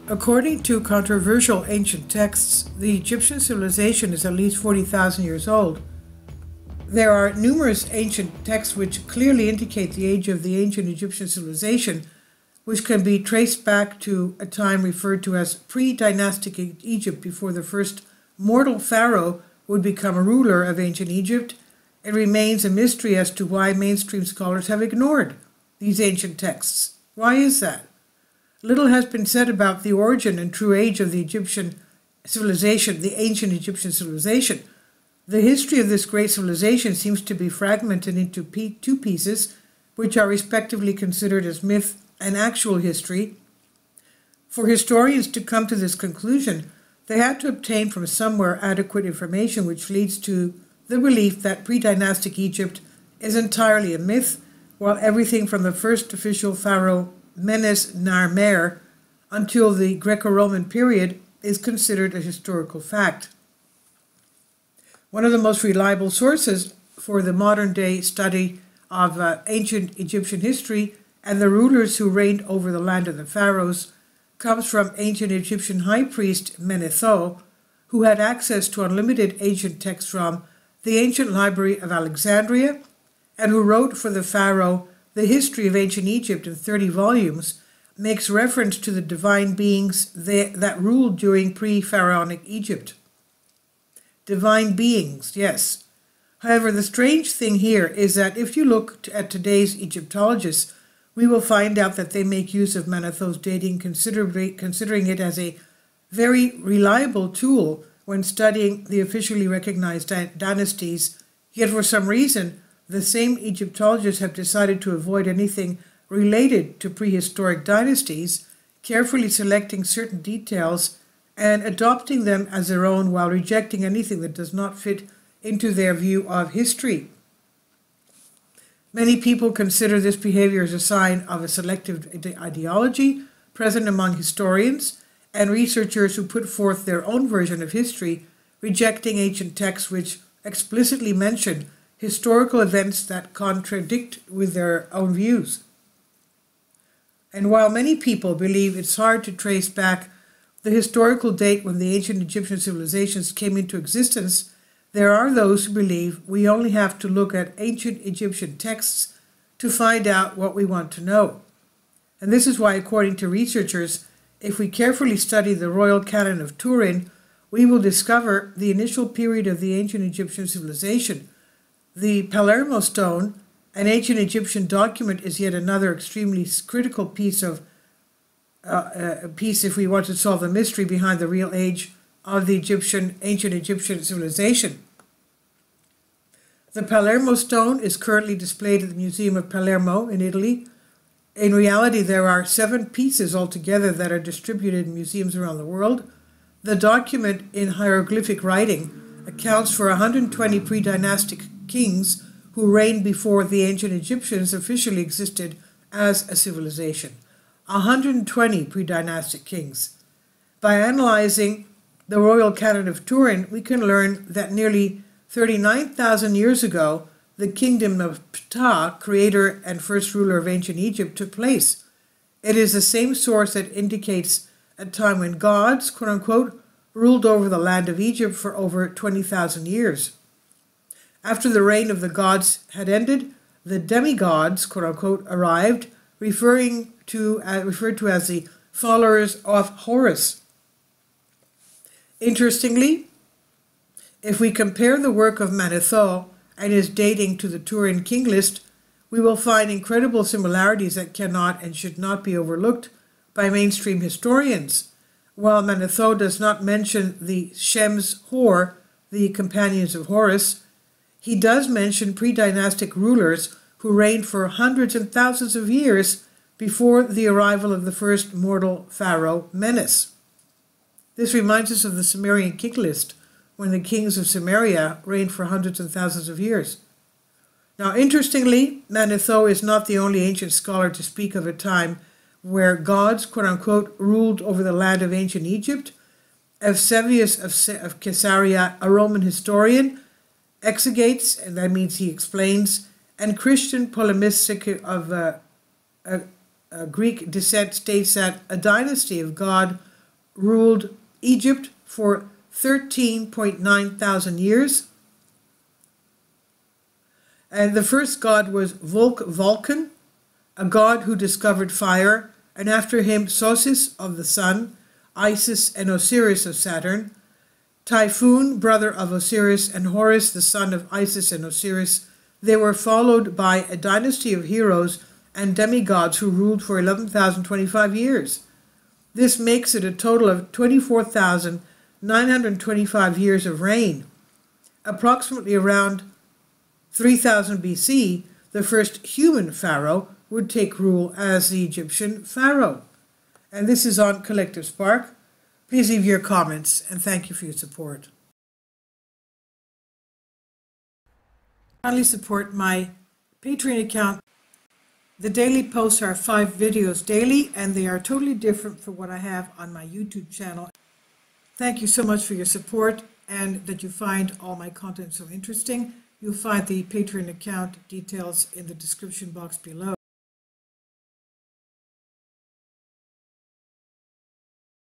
According to controversial ancient texts, the Egyptian civilization is at least 40,000 years old. There are numerous ancient texts which clearly indicate the age of the ancient Egyptian civilization, which can be traced back to a time referred to as pre-dynastic Egypt, before the first mortal pharaoh would become a ruler of ancient Egypt. It remains a mystery as to why mainstream scholars have ignored these ancient texts. Why is that? Little has been said about the origin and true age of the Egyptian civilization, the ancient Egyptian civilization. The history of this great civilization seems to be fragmented into two pieces, which are respectively considered as myth and actual history. For historians to come to this conclusion, they had to obtain from somewhere adequate information, which leads to the belief that pre-dynastic Egypt is entirely a myth, while everything from the first official pharaoh Menes-Narmer until the Greco-Roman period is considered a historical fact. One of the most reliable sources for the modern-day study of ancient Egyptian history and the rulers who reigned over the land of the pharaohs comes from ancient Egyptian high priest Menetho, who had access to unlimited ancient texts from the ancient library of Alexandria, and who wrote for the pharaoh the history of ancient Egypt in 30 volumes, makes reference to the divine beings that ruled during pre-pharaonic Egypt. Divine beings, yes. However, the strange thing here is that if you look at today's Egyptologists, we will find out that they make use of Manetho's dating, considering it as a very reliable tool when studying the officially recognized dynasties, yet for some reason, the same Egyptologists have decided to avoid anything related to prehistoric dynasties, carefully selecting certain details and adopting them as their own while rejecting anything that does not fit into their view of history. Many people consider this behavior as a sign of a selective ideology present among historians and researchers who put forth their own version of history, rejecting ancient texts which explicitly mention historical events that contradict with their own views. And while many people believe it's hard to trace back the historical date when the ancient Egyptian civilizations came into existence, there are those who believe we only have to look at ancient Egyptian texts to find out what we want to know. And this is why, according to researchers, if we carefully study the royal canon of Turin, we will discover the initial period of the ancient Egyptian civilization. The Palermo stone, an ancient Egyptian document, is yet another extremely critical piece if we want to solve the mystery behind the real age of the ancient Egyptian civilization. The Palermo stone is currently displayed at the Museum of Palermo in Italy. In reality, there are 7 pieces altogether that are distributed in museums around the world. The document in hieroglyphic writing accounts for 120 pre-dynastic kings who reigned before the ancient Egyptians officially existed as a civilization. 120 pre-dynastic kings. By analyzing the royal canon of Turin, we can learn that nearly 39,000 years ago, the kingdom of Ptah, creator and first ruler of ancient Egypt, took place. It is the same source that indicates a time when gods, quote-unquote, ruled over the land of Egypt for over 20,000 years. After the reign of the gods had ended, the demigods, quote-unquote, arrived, referred to as the followers of Horus. Interestingly, if we compare the work of Manetho and his dating to the Turin king list, we will find incredible similarities that cannot and should not be overlooked by mainstream historians. While Manetho does not mention the Shems Hor, the companions of Horus, he does mention pre-dynastic rulers who reigned for hundreds and thousands of years before the arrival of the first mortal pharaoh, Menes. This reminds us of the Sumerian king list, when the kings of Sumeria reigned for hundreds and thousands of years. Now, interestingly, Manetho is not the only ancient scholar to speak of a time where gods, quote-unquote, ruled over the land of ancient Egypt. Eusebius of Caesarea, a Roman historian, exegetes, and that means he explains, and Christian polemistic of Greek descent states that a dynasty of God ruled Egypt for 13.9 thousand years. And the first god was Vulcan, a god who discovered fire, and after him Sosis of the sun, Isis and Osiris of Saturn, Typhoon, brother of Osiris, and Horus, the son of Isis and Osiris. They were followed by a dynasty of heroes and demigods who ruled for 11,025 years. This makes it a total of 24,925 years of reign. Approximately around 3000 BC, the first human pharaoh would take rule as the Egyptian pharaoh. And this is on Collective Spark. Please leave your comments, and thank you for your support. Kindly support my Patreon account. The daily posts are 5 videos daily, and they are totally different from what I have on my YouTube channel. Thank you so much for your support, and that you find all my content so interesting. You'll find the Patreon account details in the description box below.